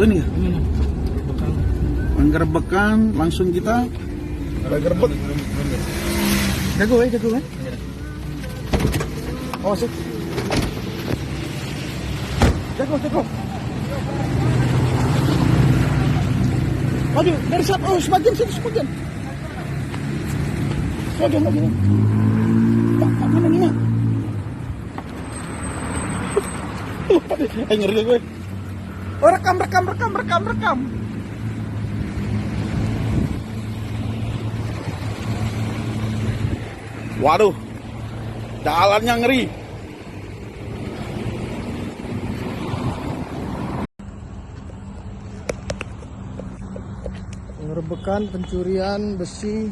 ini ya? Penggerbekan langsung kita gerbek. Jago ya. Oh sih. Jago. Aduh, dari saat sebagian. Maju. Pak, mana nih, Mak? Ngeri gue. Oh, rekam. Waduh, jalannya ngeri. Penggerbekan pencurian besi